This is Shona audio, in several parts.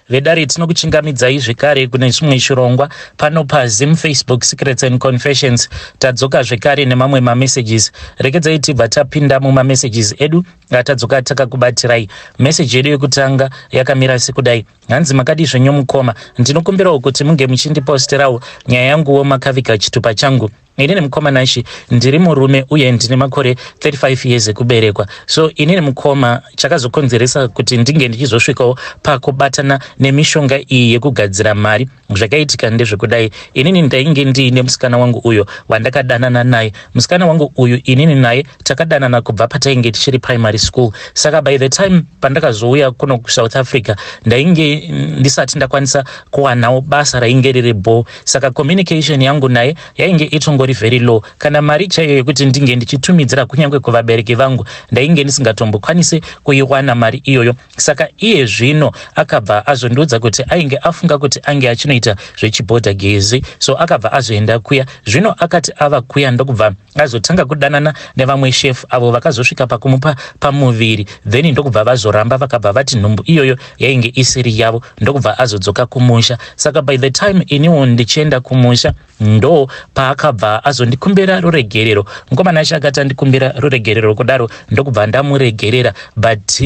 vedare tinokuchingamidzai zvekare kune zvimwe chirongwa pano paZim Facebook Secrets and Confessions. Tadzoka zvekare nemamwe mamessages. Regedzai tibva tapinda mumamessages edu tadzoka takakubatirai. Message yedu yekutanga yakamira sekudai: hanzi makadi zvenyomukoma, ndinokumbirawo kuti munge muchindiposterawo nyaya yanguwo makavika chitupa changu. Inini mukoma nashi ndiri murume uye ndine makore 35 years ekuberekwa. So inini mukoma chakazokonzeresa kuti ndinge ndichizosvikawo pakubatana nemishonga iyi yekugadzira mari zvakaitika ndezvekudai. Inini ndainge ndiine musikana wangu uyo wandakadanana naye. Musikana wangu uyu inini naye takadanana kubva patainge tichiri primary school. Saka by the time pandakazouya kuno kuSouth Africa ndainge ndisati ndakwanisa kuwanawo basa rainge riri bo. Saka communication yangu naye yainge itongori very low. Kana mari chaiyo yekuti ndinge ndichitumidzira kunyange kuvabereki vangu ndainge ndisingatombokwanise kuiwana mari iyoyo. Saka iye zvino akabva azondiudza kuti ainge afunga kuti ange achinoita zvechibhodha gezi, so akabva azoenda kuya. Zvino akati ava kuya ndokubva azotanga kudanana nevamwe chef avo vakazosvika pakumupa pamuviri, then ndokubva vazoramba vakabva vati nhumbu iyoyo yainge isiri yavo, ndokubva azodzoka kumusha. Saka by the time iniwo ndichienda kumusha ndo paakabva azondikumbira ruregerero. Mukomana acho akati andikumbira ruregerero kudaro ndokubva ndamuregerera. But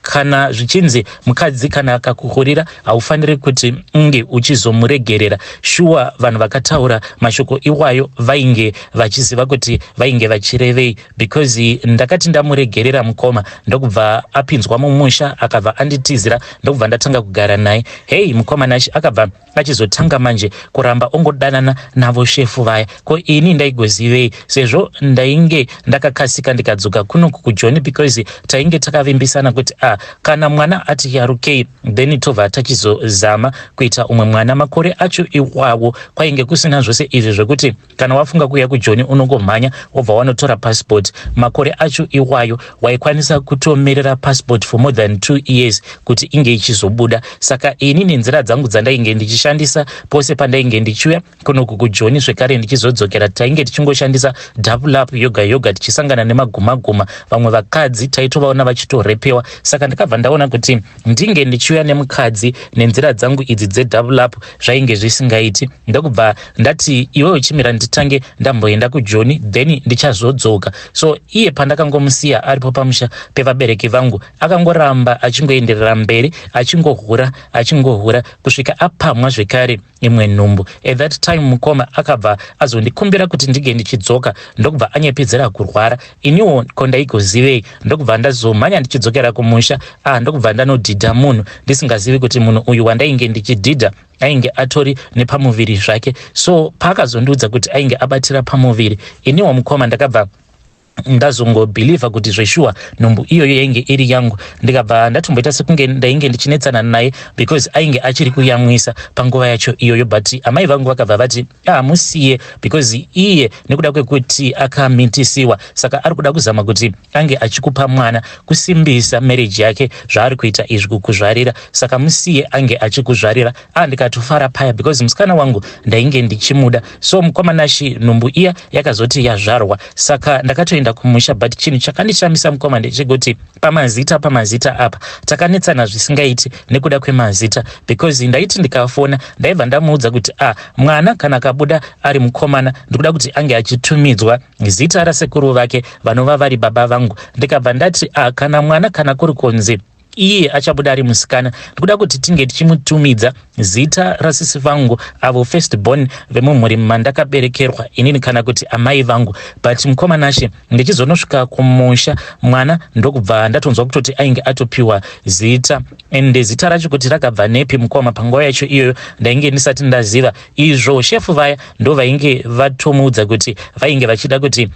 kana zvichinzi mukadzi kana akakuhurira haufaniri kuti unge uchizomuregerera. Shuwa vanhu vakataura mashoko iwayo vainge vachiziva kuti vainge vachirevei, because ndakati ndamuregerera mukoma ndokubva apinzwa mumusha akabva anditizira ndokubva ndatanga kugara naye. Hey, mukoma nashi akabva achizotanga manje kuramba ongodanana navo shefu vaya. Ko ini ndaigozivei sezvo ndainge ndakakasika ndikadzoka kuno kukujoni, because tainge takavimbisana kuti kana mwana ati yarukei then tobva tachizozama kuita umwe mwana. Makore acho iwawo kwainge kusina zvose izvi zvekuti kana wafunga kuya kujoni unongomhanya wobva wanotora passport. Makore acho iwayo waikwanisa kutomerera passport for more than 2 years kuti inge ichizobuda. Saka ini nenzira dzangu dzandainge ndichishandisa pose pandainge ndichiuya kuno kukujoni zvekare ndichizodzokera tainge tichingoshandisa double up yoga tichisangana nemaguma vamwe vakadzi taitovaona vachitorepewa. Saka ndakabva ndaona kuti ndinge ndichiuya nemukadzi nenzira dzangu idzi double up zvainge zvisingaiti. Ndokubva ndati iwewe chimira nditange ndamboenda kujoni then ndichazodzoka. So iye pandakangomusiya aripo pamusha pevabereki vangu akangoramba achingoenderera mberi achingohura kusvika apamwa zvekare imwe nhumbu. At that time mukoma akabva azondikumbira kuti ndige ndichidzoka ndokubva anyepedzera kurwara. Iniwo kondaigozivei ndokubva ndazomhanya ndichidzokera kumusha ndokubva ndanodhidha munhu ndisingazivi kuti munhu uyu wandainge ndichidhidha ainge atori nepamuviri zvake. So paakazondiudza kuti ainge abatira pamuviri, iniwo mukoma ndakabva ndazongobhilivha kuti zveshuwa nhumbu iyoyo yainge iri yangu. Ndikabva ndatomboita sekunge ndainge ndichinetsana naye because ainge achiri kuyamwisa panguva yacho iyoyo. But amai vangu vakabva vati musiye, because iye nekuda kwekuti akamitisiwa saka ari kuda kuzama kuti ange achikupa mwana kusimbisa marriage yake zvaari kuita izvi kukuzvarira. Saka musiye ange achikuzvarira. Ndikatofara paya because musikana wangu ndainge ndichimuda. So mukomanashi nhumbu iya yakazoti yazvarwa. Saka ndakatoenda kumusha. But chinhu chakandishamisa mukoma ndechekuti pamazita apa takanetsana zvisingaiti nekuda kwemazita, because ndaiti ndikafona ndaibva ndamuudza kuti mwana kana kabuda ari mukomana ndikuda kuti ange achitumidzwa zita rasekuru vake vanova vari baba vangu. Ndikabva ndati kana mwana kana kuri konzi iye achabuda ari musikana ndikuda kuti tinge tichimutumidza zita rasisi vangu avo first born vemumhuri mandakaberekerwa inini kana kuti amai vangu. But mukomanashe ndichizonosvika kumusha mwana ndokubva ndatonzwa kutoti ainge atopiwa zita, ende zita racho kuti rakabva nepi mukoma panguva yacho iyoyo ndainge ndisati ndaziva izvo. Shefu vaya ndo vainge vatomuudza kuti vainge vachida kuti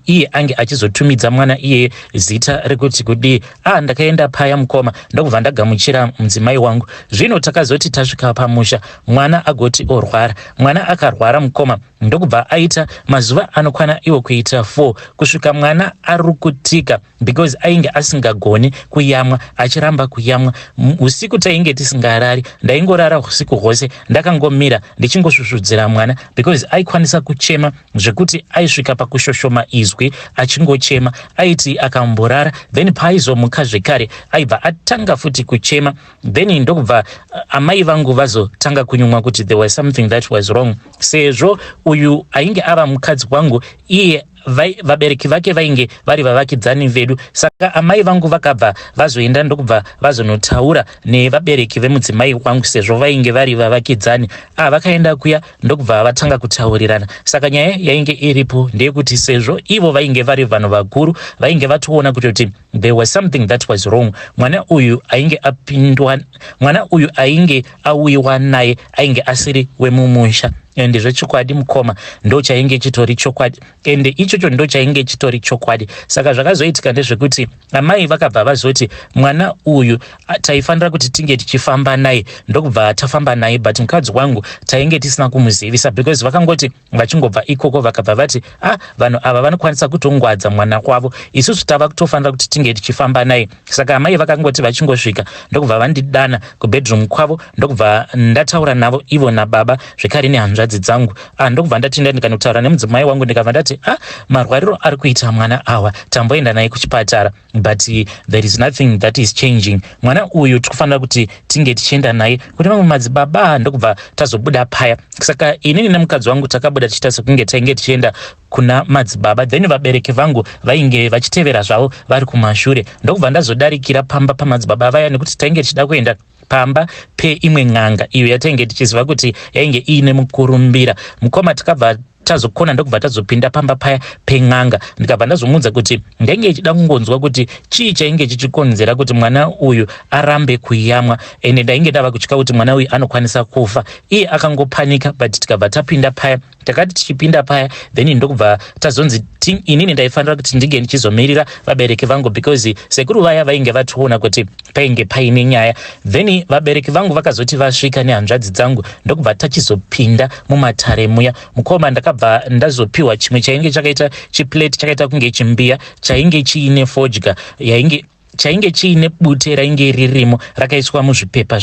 iye ange achizotumidza mwana iye zita rekuti kudii. Ndakaenda paya mukoma ndokubva ndagamuchira mudzimai wangu. Zvino takazoti tasvika pamusha mwana agoti orwara. Mwana akarwara mukoma ndokubva aita mazuva anokwana iwo kuita 4 kusvika mwana arukutika because ainge asingagoni kuyamwa, achiramba kuyamwa. Usiku tainge tisingarari, ndaingorara usiku hwose ndakangomira ndichingosvusvudzira mwana because aikwanisa kuchema zvekuti aisvika pakushoshoma izwi achingochema. Aiti akamborara then paizomuka zvekare aibva atanga futi kuchema, then ndokubva amai vangu vazotanga kunyumwa kuti there was something that was wrong. Sezvo uyu ainge ava mukadzi wangu, iye vabereki vake vainge vari vavakidzani vedu, saka amai vangu vakabva vazoenda ndokubva vazonotaura nevabereki vemudzimai wangu sezvo vainge vari vavakidzani. Vakaenda kuya ndokubva vatanga kutaurirana. Saka nyaya yainge iripo ndeyekuti sezvo ivo vainge vari vanhu vakuru, vainge vatoona kuti there was something that was wrong. Mwana uyu ainge apindwa, mwana uyu ainge auyiwa naye ainge asiri wemumusha. Ende zvechokwadi mukoma ndo chainge chitori chokwadi, ende ichocho ndo chainge chitori chokwadi. Saka zvakazoitika ndezvekuti amai vakabva vazoti mwana uyu taifanira kuti tinge tichifamba naye, ndokubva tafamba naye, but mukadzi wangu tainge tisina kumuzivisa because vakangoti vachingobva ikoko vakabva vati vanhu ava vanokwanisa kutongwadza mwana wavo, isusu tava kutofanira kuti tinge tichifamba naye. Saka amai vakangoti vachingosvika ndokubva vandidana kubedroom kwavo, ndokubva ndataura navo ivo nababa zvekare nehanzvadzi dzangu. Ndokubva ndatinda ndikanotaura nemudzimai wangu ndikabva ndati marwariro ari kuita mwana awa, tamboenda naye kuchipatara, but there is nothing that is changing. Mwana uyu tikufanira kuti tinge tichienda naye kuti vamwe madzibaba. Ndokubva tazobuda paya. Saka inini nemukadzi wangu takabuda tichita sekunge tainge tichienda kuna madzibaba, then vabereki vangu vainge vachitevera zvavo vari kumashure. Ndokubva ndazodarikira pamba pamadzibaba vaya nekuti tainge tichida kuenda pamba peimwe n'anga iyo yatainge tichiziva kuti yainge iine mukurumbira. Mukoma takabva tazokona ndokubva tazopinda pamba paya pen'anga, ndikabva ndazomuudza kuti ndainge ichida kungonzwa kuti chii chainge chichikonzera kuti mwana uyu arambe kuyamwa, ende ndainge ndava kutya kuti mwana uyu anokwanisa kufa. Iye akangopanika, but tikabva tapinda paya. Takati tichipinda paya then ndokubva tazonzi inini ndaifanira kuti ndinge ndichizomirira vabereki vangu because sekuru vaya vainge vatoona kuti painge paine nyaya. Then vabereki vangu vakazoti vasvika nehanzvadzi dzangu, ndokubva tachizopinda mumatare muya. Mukoma ndakabva ndazopiwa chimwe chainge chakaita chiplate chakaita kunge chimbiya chainge chiine fodya chainge chiine bute rainge ririmo rakaiswa muzvipepa.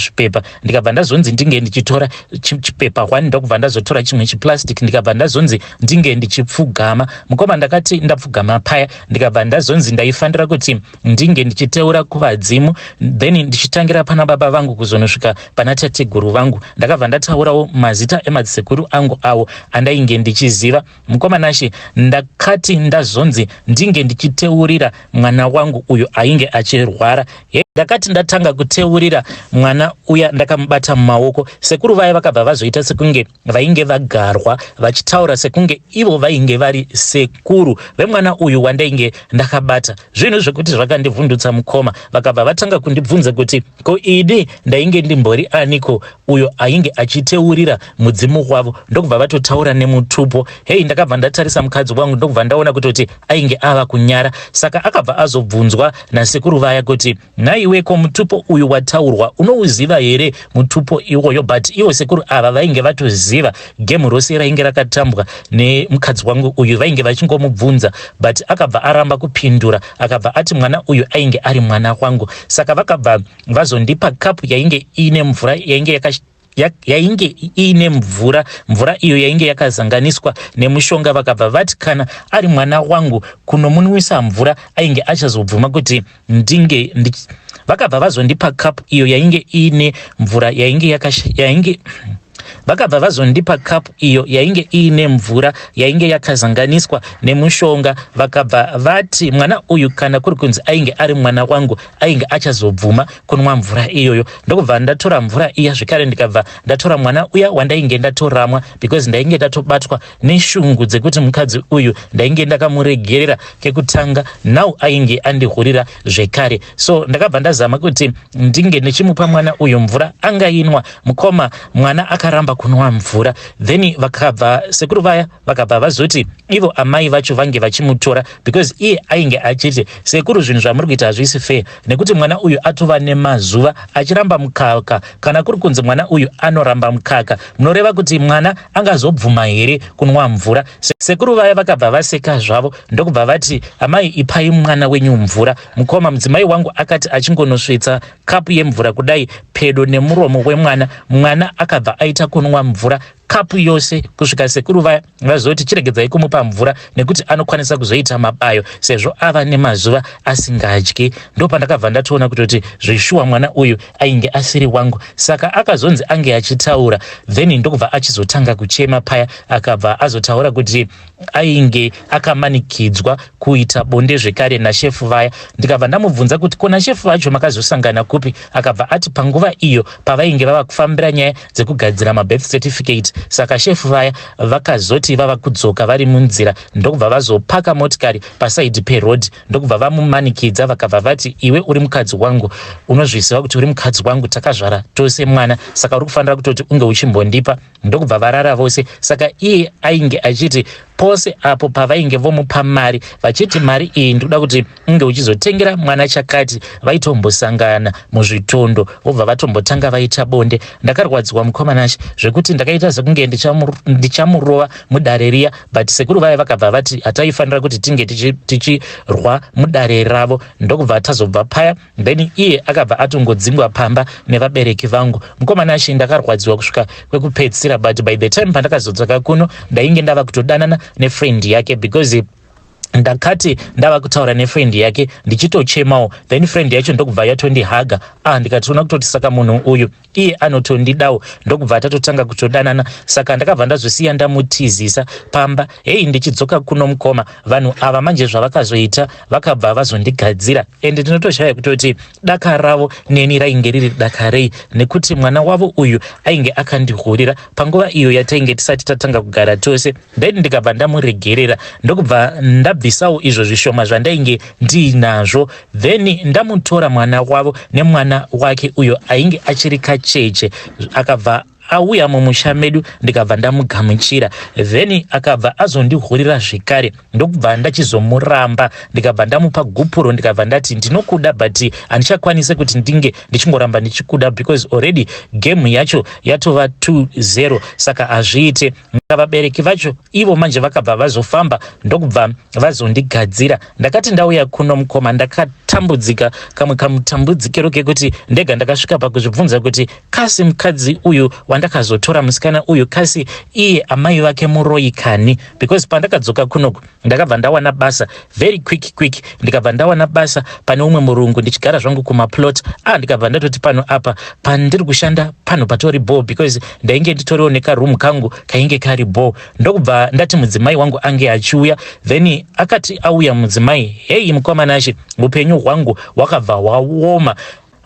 Ndikabva ndazonzi ndinge ndichitora chipepa 1, ndokubva ndazotora chimwe chiplastic, ndikabva ndazonzi ndinge ndichipfugama. Mukoma ndakati ndapfugama paya, ndikabva ndazonzi ndaifanira kuti ndinge ndichiteura kuvadzimu, then ndichitangira pana baba vangu kuzonosvika pana tateguru vangu. Ndakabva ndataurawo mazita emadzisekuru angu awo andainge ndichiziva. Mukoma nashi ndakati ndazonzi ndinge ndichiteurira mwana wangu uyu ainge achirwara. Ndakati ndatanga kuteurira mwana uya ndakamubata mumaoko, sekuru vaya vakabva vazoita sekunge vainge vagarwa vachitaura sekunge ivo vainge vari sekuru vemwana uyu wandainge ndakabata. Zvinhu zvekuti zvakandivhundutsa mukoma. Vakabva vatanga kundibvunza kuti ko ini ndainge ndimbori aniko uyo ainge achiteurira mudzimu wavo. Ndokubva vatotaura nemutupo. Ndakabva ndatarisa mukadzi wangu, ndokubva ndaona kuti ainge ava kunyara. Saka akabva azobvunzwa nasekuru vaya kuti naiweko mutupo uyu wataurwa unouziva here mutupo iwoyo? But ivo sekuru ava vainge vatoziva gemu rose rainge rakatambwa nemukadzi wangu uyu, vainge vachingomubvunza, but akabva aramba kupindura, akabva ati mwana uyu ainge ari mwana wangu. Saka vakabva vazondipa kapu yainge ine mvura yainge ine mvura iyo yainge yakazanganiswa nemushonga. Vakabva vati kana ari mwana wangu kunomunwisa mvura ainge achazobvuma kuti vakabva vazondipa kapu iyo yainge ine mvura vakabva vazondipa kapu iyo yainge iine mvura yainge yakazanganiswa nemushonga. Vakabva vati mwana uyu kana kuri kunzi ainge ari mwana wangu ainge achazobvuma kunwa mvura iyoyo. Ndokubva ndatora mvura iya zvekare ndikabva ndatora mwana uya wandainge ndatoramwa because ndainge ndatobatwa neshungu dzekuti mukadzi uyu ndainge ndakamuregerera kekutanga, now ainge andihurira zvekare. So ndakabva ndazama kuti ndinge ndichimupa mwana uyu mvura angainwa. Mukoma mwana akaramba kunwa mvura. Then vakabva sekuru vaya vakabva vazoti ivo amai vacho vange vachimutora because iye ainge achiti sekuru zvinhu zvamuri kuita hazvisi fair nekuti mwana uyu atova nemazuva achiramba mukaka, kana kuri kunzi mwana uyu anoramba mukaka munoreva kuti mwana angazobvuma here kunwa mvura. Sekuru vaya vakabva vaseka zvavo ndokubva vati amai ipai mwana wenyu mvura. Mukoma mudzimai wangu akati achingonosvitsa kapu yemvura kudai pedo nemuromo wemwana, mwana akabva aita kunwa mvura kapu yose kusvika sekuru vaya vazoti chiregedzai kumupa mvura nekuti anokwanisa kuzoita mabayo sezvo ava nemazuva asingadyi. Ndo pandakabva ndatoona kuti zvishuwa mwana uyu ainge asiri wangu, saka akazonzi ange achitaura. Then ndokubva achizotanga kuchema paya, akabva azotaura kuti ainge akamanikidzwa kuita bonde zvekare nashefu vaya. Ndikabva ndamubvunza kuti kona shefu vacho makazosangana kupi? Akabva ati panguva iyo pavainge vava kufambira nyaya dzekugadzira mabirth certificate, saka shefu vaya vakazoti vava kudzoka vari munzira ndokubva vazopaka motikari pasaidi peroad, ndokubva vamumanikidza vakabva vati iwe uri mukadzi wangu, unozviziva kuti uri mukadzi wangu, takazvara tose mwana, saka uri kufanira kutoti unge uchimbondipa. Ndokubva varara vose. Saka iye ainge achiti pose apo pavainge vomupa mari vachiti mari iyi ndikuda kuti unge uchizotengera mwana chakati, vaitombosangana muzvitondo vobva vatombotanga vaita bonde. Ndakarwadziwa mukomanashi zvekuti ndakaita sekunge ndichamurova mudare riya, but sekuru vaya vakabva vati hataifanira kuti tinge tichirwa mudare ravo. Ndokubva tazobva paya, then iye akabva atongodzingwa pamba nevabereki vangu. Mukomanashi ndakarwadziwa kusvika kwekupedzisira, but by the time pandakazodzoka kuno ndainge ndava kutodanana nefriend yake because ndakati ndava kutaura nefriend yake ndichitochemawo, then friend yacho ndokubva yatondihaga. Ndikatoona kutoti saka munhu uyu iye anotondidawo, ndokubva tatotanga kutodanana. Saka ndakabva ndazosiya ndamutizisa pamba. Hei, ndichidzoka kuno mukoma, vanhu ava manje zvavakazoita vakabva vazondigadzira, ende ndinotoshaya kutoti daka ravo neni rainge riri daka rei, nekuti mwana wavo uyu ainge akandihurira panguva iyo yatainge tisati tatanga kugara tose. Then ndikabva ndamuregerera ndokubva ndabvisawo izvo zvishoma zvandainge ndiinazvo, then ndamutora mwana wavo nemwana wake uyo ainge achiri kacheche, akabva auya mumusha medu ndikabva ndamugamuchira, then akabva azondihurira zvekare. Ndokubva ndachizomuramba ndikabva ndamupa gupuro, ndikabva ndati ndinokuda but handichakwanise kuti ndinge ndichingoramba ndichikuda because already game yacho yatova 2-0, saka hazviite. Vabereki vacho ivo manje vakabva vazofamba ndokubva vazondigadzira. Ndakati ndauya kuno mukoma ndakatambudzika kamwe kamutambudzikiro kekuti ndega ndakasvika pakuzvibvunza kuti kasi mukadzi uyu wandakazotora musikana uyu kasi iye amai vake muroyikani, because pandakadzoka kunoku ndakabva ndawana basa very quick, ndikabva ndawana basa pane umwe murungu ndichigara zvangu kumaplot. Ndikabva ndatoti pano apa pandiri kushanda pano patori bo because ndainge nditoriwo nekarumu kangu kainge kari bo. Ndokubva ndati mudzimai wangu ange achiuya, then akati auya mudzimai, hei mukomanashi, upenyu hwangu hwakabva hwaoma.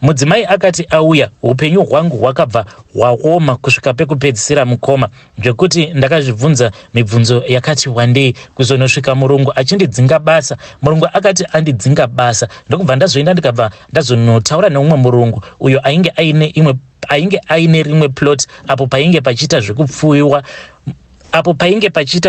Mudzimai akati auya upenyu hwangu hwakabva hwaoma kusvika pekupedzisira mukoma, zvekuti ndakazvibvunza mibvunzo yakati wandei kuzonosvika murungu achindidzinga basa. Murungu akati andidzinga basa, ndokubva ndazoenda ndikabva ndazonotaura neumwe murungu uyo ainge aine rimwe plot apo painge pachiita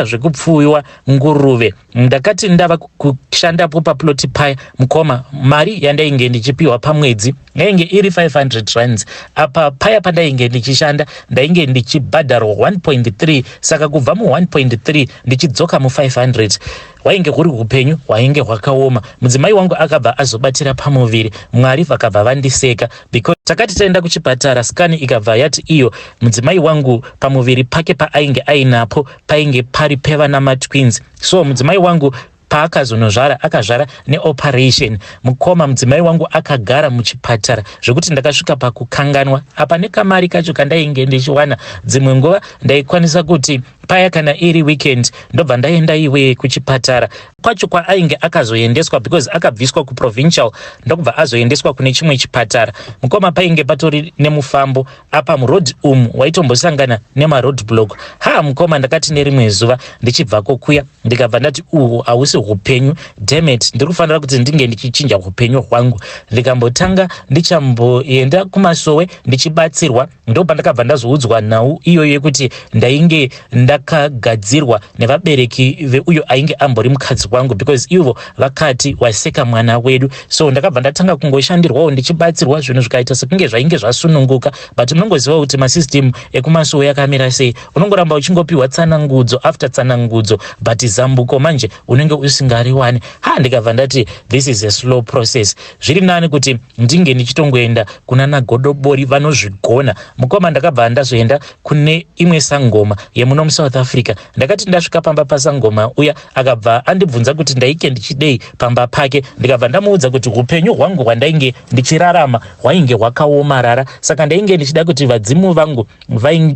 zvekupfuwiwa nguruve. Ndakati ndava kushandapo paploti paya mukoma, mari yandainge ndichipiwa pamwedzi yainge iri 500 rands. Apa paya pandainge ndichishanda ndainge ndichibhadharwa 1.3, saka kubva mu1.3 ndichidzoka mu500 wainge huri upenyu hwainge hwakaoma. Mudzimai wangu akabva azobatira pamuviri, Mwari vakabva vandiseka because takati taenda kuchipatara, skani ikabva yati iyo mudzimai wangu pamuviri pake paainge ainapo painge pari pevana maTwinz. So mudzimai wangu paakazonozvara akazvara neoperation. Mukoma mudzimai wangu akagara muchipatara zvekuti ndakasvika pakukanganwa apa nekamari kacho kandainge ndichiwana. Dzimwe nguva ndaikwanisa kuti paya kana iri weekend ndobva ndaenda iwe kuchipatara kwacho kwaainge akazoendeswa because akabviswa kuprovincial ndokubva azoendeswa kune chimwe chipatara. Mukoma painge patori nemufambo apa muroad waitombosangana nemaroad block. Mukoma ndakati nerimwe zuva ndichibvako kuya ndikabva ndati hausi upenyu, dammit, ndiri kufanira kuti ndinge ndichichinja upenyu hwangu. Ndikambotanga ndichamboenda kumasowe ndichibatsirwa, ndopa ndakabva ndazoudzwa nhau iyoyo yekuti ndainge ndakagadzirwa nevabereki veuyo ainge ambori mukadzi wangu because ivo vakati waseka mwana wedu. So ndakabva ndatanga kungoshandirwawo ndichibatsirwa, zvinhu zvikaita sekunge zvainge zvasununguka. But munongoziva kuti masystem ekumasowe yakamira sei, unongoramba uchingopiwa tsanangudzo after tsanangudzo but zambuko manje unenge usingariwani. Ndikabva ndati this is a slow process. Zviri nani kuti ndinge ndichitongoenda kuna nagodobori vanozvigona. Mukoma ndakabva ndazoenda kune imwe sangoma yemuno muSouth Africa. Ndakati ndasvika pamba pasangoma uya akabva andibvunza kuti ndaike ndichidei pamba pake. Ndikabva ndamuudza kuti upenyu hwangu hwandainge ndichirarama hwainge hwakaomarara, saka ndainge ndichida kuti vadzimu vangu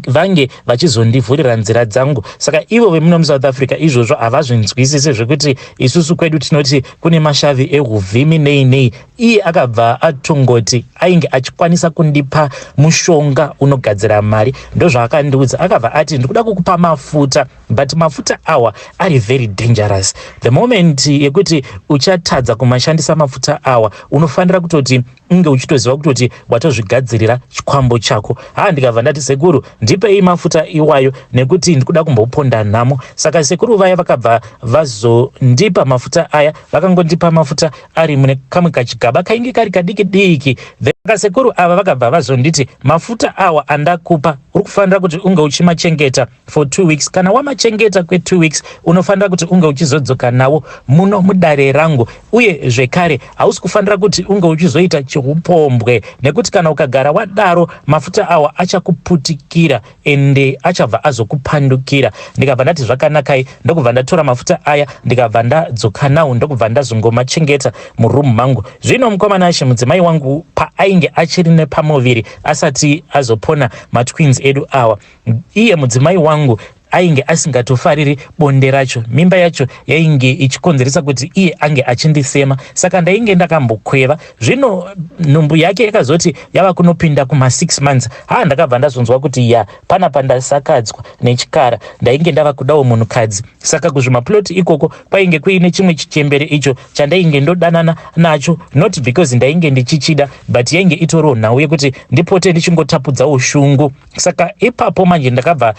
vange vachizondivhurira nzira dzangu. Saka ivo vemuno muSouth Africa izvozvo havazvinzwisisi zvekuti isusu kwedu tinoti kune mashavi ehuvhimi nei. Iye akabva atongoti ainge achikwanisa kundipa mushonga unogadzira mari. Ndozvaakandiudza, akabva ati ndikuda kukupa mafuta but mafuta awa ari very dangerous. The moment yekuti uchatadza kumashandisa mafuta awa unofanira kutoti unge uchitoziva kutoti watozvigadzirira chikwambo chako. Ndikabva ndati sekuru ndipei mafuta iwayo nekuti ndikuda kumboponda nhamo. Saka sekuru vaya vakabva vazondipa mafuta aya, vakangondipa mafuta ari mune kamwe kachigaba kainge kari kadiki diki. Vakasekuru ava vakabva vazonditi mafuta awa andakupa uri kufanira kuti unge uchimachengeta for 2 weeks. Kana wamachengeta kwe2 weeks unofanira kuti unge uchizodzoka nawo muno mudare rangu, uye zvekare hausi kufanira kuti unge uchizoita chiupombwe nekuti kana ukagara wadaro mafuta awa achakuputikira ende achabva azokupandukira. Ndikabva ndati zvakanakai, ndokubva ndatora mafuta aya ndikabva ndadzoka nawo ndokubva ndazongomachengeta murumu mangu. Zvino mukomana ashe mudzimai wangu paainge achiri nepamoviri asati azopona matwins edu awa, iye mudzimai wangu ainge asingatofariri bonde racho. Mimba yacho yainge ichikonzeresa kuti iye ange achindisema, saka ndainge ndakambokweva. Zvino nhumbu yake yakazoti yava kunopinda kuma6 months. Ndakabva ndazonzwa kuti panapa ndasakadzwa nechikara, ndainge ndava kudawo munhukadzi. Saka kuzvimaploti ikoko kwainge kuine chimwe chichembere icho chandainge ndodanana nacho, not because ndainge ndichichida but yainge itoriwo nhau yekuti ndipote ndichingotapudzawo shungu. Saka ipapo manje ndakabva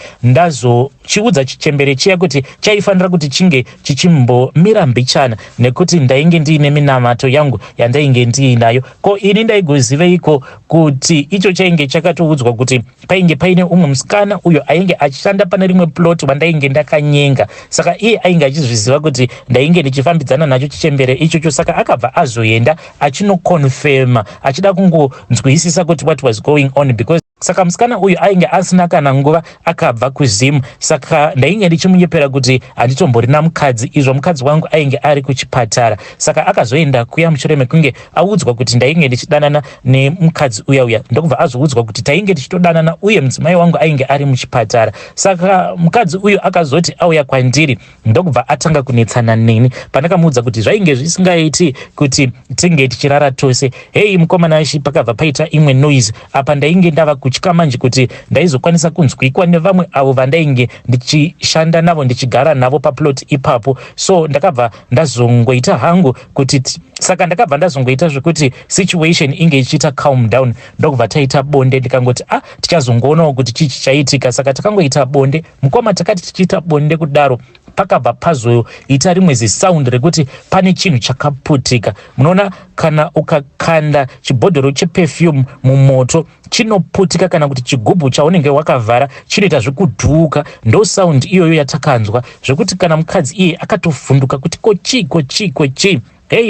chiudza chichembere chiya kuti chaifanira kuti chinge chichimbomira mbichana nekuti ndainge ndiine minamato yangu yandainge ndiinayo. Ko ini ndaigoziveiko kuti icho chainge chakatoudzwa kuti painge paine umwe musikana uyo ainge achishanda pane rimwe plot wandainge ndakanyenga. Saka iye ainge achizviziva kuti ndainge ndichifambidzana nacho chichembere ichocho. Saka akabva azoenda achinokonfirma achida kungonzwisisa kuti what was going on because saka musikana uyu ainge asina kana nguva akabva kuzimu. Saka ndainge ndichimunyepera kuti handitomborina mukadzi, izvo mukadzi wangu ainge ari kuchipatara. Saka akazoenda kuya mushure mekunge audzwa kuti ndainge ndichidanana nemukadzi uya ndokubva azoudzwa kuti tainge tichitodanana uye mudzimai wangu ainge ari muchipatara. Saka mukadzi uyu akazoti auya kwandiri ndokubva atanga kunetsana neni pandakamuudza kuti zvainge zvisingaiti kuti tinge tichirara tose. Mukomana ashi, pakabva paita imwe noise apa ndainge ndava kutya manje kuti ndaizokwanisa kunzwikwa nevamwe avo vandainge ndichishanda navo ndichigara navo paplot ipapo. So ndakabva ndazongoita hangu kuti saka ndakabva ndazongoita zvekuti situation inge ichiita calm down ndokubva taita bonde. Ndikangoti tichazongoonawo kuti chichi chaitika. Saka takangoita bonde. Mukoma takati tichiita bonde kudaro pakabva pazoita rimwe zisound rekuti pane chinhu chakaputika. Munoona kana ukakanda chibhodhoro cheperfume mumoto chinoputika, kana kuti chigubhu chaunenge wakavhara chinoita zvekudhuka. Ndo sound iyoyo yatakanzwa zvekuti kana mukadzi iye akatovhunduka kuti kochi.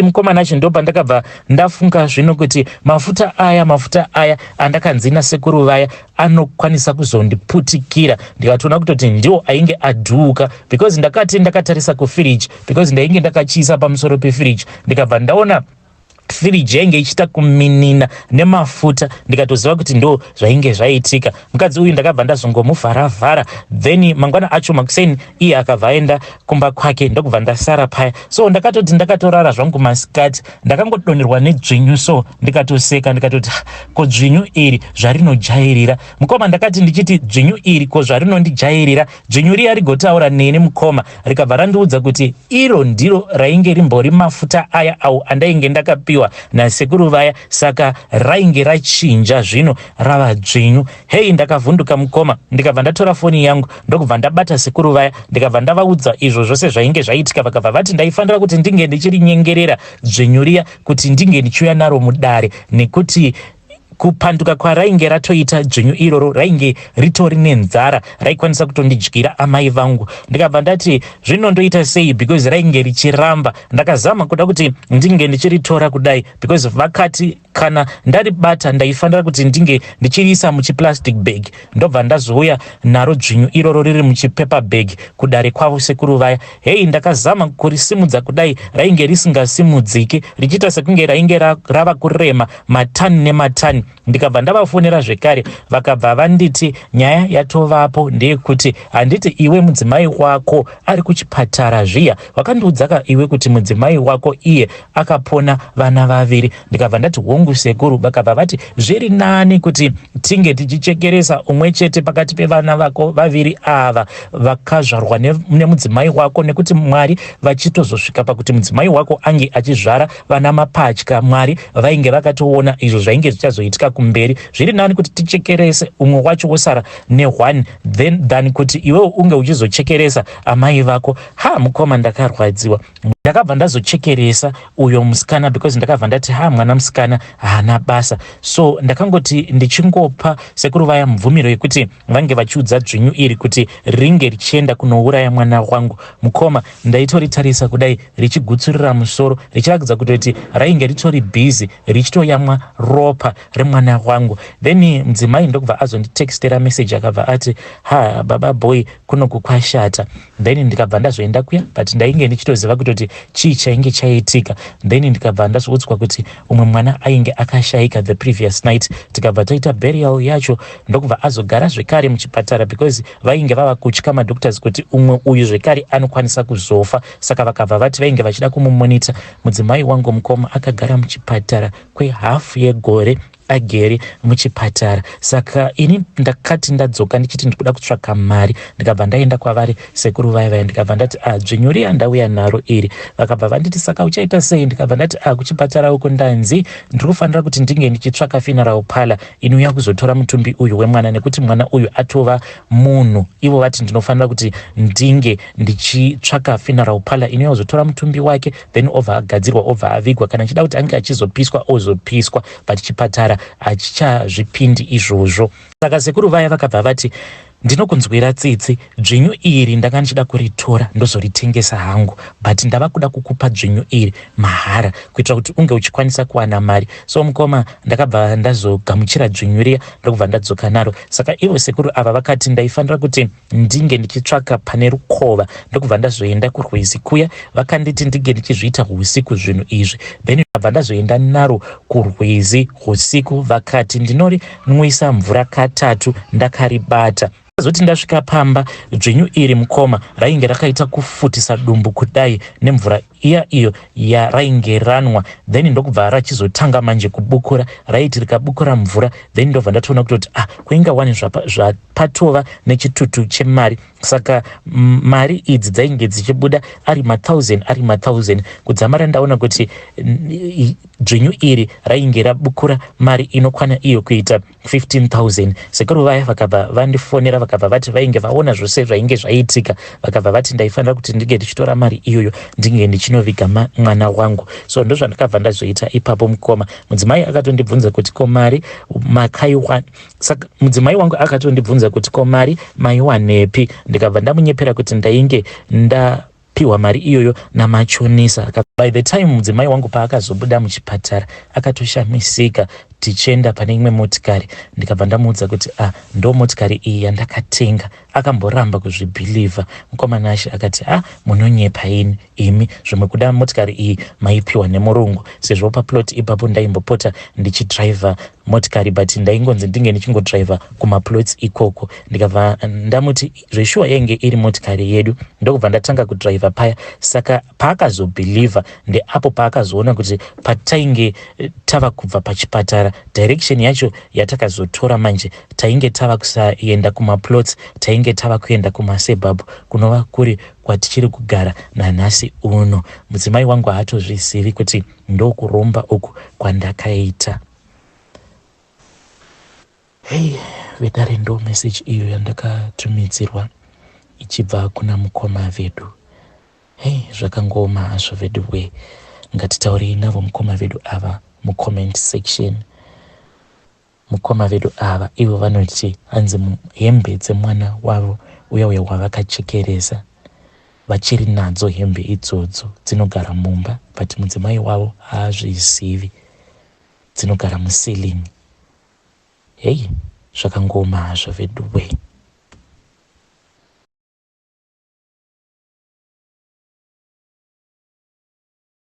Mukomana acho ndopa ndakabva ndafunga zvino kuti mafuta aya andakanzi nasekuru vaya anokwanisa kuzondiputikira. Ndikatoona kutoti ndiwo ainge adhuka because ndakatarisa kufiriji because ndainge ndakachiisa pamusoro pefiriji. Ndikabva ndaona firiji yainge ichita kuminina nemafuta, ndikatoziva kuti ndo zvainge zvaitika. Mukadzi uyu ndakabva ndazongomuvhara-vhara, then mangwana acho makuseni iye akabva aenda kumba kwake, ndokubva ndasara paya. So ndakatoti ndakatorara zvangu masikati, ndakangodonherwa nedzvinyu, so ndikatoseka ndikatoti ko dzvinyu iri zvarinojairira. Mukoma ndakati ndichiti dzvinyu iri ko zvarinondijairira, dzvinyu riya rigotaura neni mukoma, rikabva randiudza kuti iro ndiro rainge rimbori mafuta aya au andainge ndakapiwa nasekuru vaya, saka rainge rachinja zvino rava dzvinyu. Hei, ndakavhunduka mukoma, ndikabva ndatora foni yangu ndokubva ndabata sekuru vaya, ndikabva ndavaudza izvo zvose zvainge zvaitika. Vakabva vati ndaifanira kuti ndinge ndichirinyengerera dzvinyu riya kuti ndinge ndichiuya naro mudare, nekuti kupanduka kwarainge ratoita dzvinyu iroro rainge ritori nenzara, raikwanisa kutondidyira amai vangu. Ndikabva ndati zvinondoita sei, because rainge richiramba. Ndakazama kuda kuti ndinge ndichiritora kudai, because vakati kana ndaribata ndaifanira kuti ndinge ndichiriisa muchiplastic bag, ndobva ndazouya naro dzvinyu iroro riri muchipepa bag kudare kwavo sekuru vaya. Hei, ndakazama kurisimudza kudai, rainge risingasimudziki, richiita sekunge rainge rava kurema matani nematani. Ndikabva ndavafonera zvekare, vakabva vanditi nyaya yatovapo ndeyekuti handiti iwe mudzimai wako ari kuchipatara zviya, wakandiudzaka iwe kuti mudzimai wako iye akapona vana vaviri. Ndikabva ndati hongu sekuru. Vakabva vati zviri nani kuti tinge tichichekeresa umwe chete pakati pevana vako vaviri ava vakazvarwa nemudzimai wako, nekuti Mwari vachitozosvika pakuti mudzimai wako ange achizvara vana mapatya, Mwari vainge vakatoona izvo zvainge zvichazoitika kumberi. Zviri nani kuti tichekerese umwe wacho wosara ne1 than kuti iwewe unge uchizochekeresa amai vako. Mukoma, ndakarwadziwa. Ndakabva ndazochekeresa uyo musikana, because ndakabva ndati mwana musikana haana basa. So ndakangoti ndichingopa sekuru vaya mvumiro yekuti vange vachiudza dzvinyu iri kuti ringe richienda kunouraya mwana wangu. Mukoma, ndaitoritarisa kudai richigutsurira musoro, richiratidza kutoti rainge ritori bhizi richitoyamwa ropa remwana wangu. Then mudzimai ndokubva azonditextera message, akabva ati baba boy kuno kukwashata. Then ndikabva ndazoenda kuya, but ndainge ndichitoziva kutoti chii chainge chaitika. Then ndikabva ndazoudzwa kuti umwe mwana ainge akashaika the previous night. Tikabva taita burial yacho, ndokubva azogara zvekare muchipatara, because vainge vava kutya madoctors kuti umwe uyu zvekare anokwanisa kuzofa. Saka vakabva vati vainge vachida kumumonita. Mudzimai wangu mukoma akagara muchipatara kwehafu yegore agere muchipatara. Saka ini ndakati ndadzoka ndichiti ndikuda kutsvaka mari, ndikabva ndaenda kwavari sekuru vaya, ndikabva ndati dzvinyu riya ndauya naro iri. Vakabva vanditi saka uchaita sei? Ndikabva ndati kuchipatara uko ndanzi ndikufanira kuti ndinge ndichitsvaka funeral parlour inouya kuzotora mutumbi uyu wemwana, nekuti mwana uyu atova munhu. Ivo vati ndinofanira kuti ndinge ndichitsvaka funeral parlour inouya kuzotora mutumbi wake, then obva agadzirwa, obva avigwa. Kana chida kuti ange achizopiswa ozopiswa, but chipatara hachichazvipindi izvozvo. Saka sekuru vaya vakabva vati ndinokunzwira tsitsi, dzvinyu iri ndanga ndichida kuritora ndozoritengesa hangu, but ndava kuda kukupa dzvinyu iri mahara kuitira kuti unge uchikwanisa kuwana mari. So mukoma, ndakabva ndazogamuchira dzvinyu riya ndokubva ndadzoka naro. Saka ivo sekuru ava vakati ndaifanira kuti ndinge ndichitsvaka pane rukova, ndokubva ndazoenda kurwizi kuya. Vakanditi ndinge ndichizviita usiku zvinhu izvi, then ndabva ndazoenda naro kurwizi usiku. Vakati ndinorinwisa mvura katatu, ndakaribata. Zoti ndasvika pamba, dzvinyu iri mukoma rainge rakaita kufutisa dumbu kudai nemvura iya iyo yarainge ranwa. Then ndokubva rachizotanga manje kubukura, raiti rikabukura mvura. Then ndobva ndatoona kutoti kuinga wani zvapatova nechitutu chemari. Saka mari idzi dzainge dzichibuda ari ma1000 kudzamara ndaona kuti dzvinyu iri rainge rabukura mari inokwana iyo kuita 15,000. Sekuru vaya vakabva vandifonera, vakabva vati vainge vaona zvose zvainge zvaitika. Vakabva vati ndaifanira kuti ndinge ndichitora mari iyoyo ndinge ndichinoviga mwana wangu. So ndozvandakabva ndazoita ipapo mukoma. Mudzimai akatondibvunza kuti ko mari makaiwana. Saka mudzimai wangu akatondibvunza kuti ko mari maiwanepi. Ndikabva ndamunyepera kuti ndainge akapiwa mari iyoyo namachonesa. By the time mudzimai wangu paakazobuda muchipatara akatoshamisika. Tichenda pane imwe motikari ndikabva ndamuudza kuti ndo motikari iyi yandakatenga. Akamboramba kuzvibhilivha. Mukomana ashe akati munonyepa imi zvimwe kuda motikari iyi maipiwa nemurungu, sezvo paplot ipapo ndaimbopota ndichidriver motikari but ndaingonzi ndinge ndichingodriver kumaplots ikoko. Ndikabva ndamuti zveshuwa yenge iri motikari yedu, ndokubva ndatanga kudriver paya. Saka paakazobhilivha ndeapo paakazoona kuti patainge tava kubva pachipatara direction yacho yatakazotora manje tainge tava kusaenda kumaplots, tainge tava kuenda kumasebhabhu kunova kuri kwatichiri kugara nanhasi uno. Mudzimai wangu haatozvizivi kuti ndokuromba uku kwandakaita. Vedare ndo message iyo yandakatumidzirwa ichibva kuna mukoma vedu. Zvakangoma hazvo vedu we. Ngatitaurei navo mukoma vedu ava mucomment section. Mukoma vedu ava ivo vanoti hanzi hembe dzemwana wavo uya wavakachekeresa vachiri nadzo hembe idzodzo dzinogara mumba, but mudzimai wavo haazvizivi, dzinogara muceiling. Zvakangoma hazvo vedu we.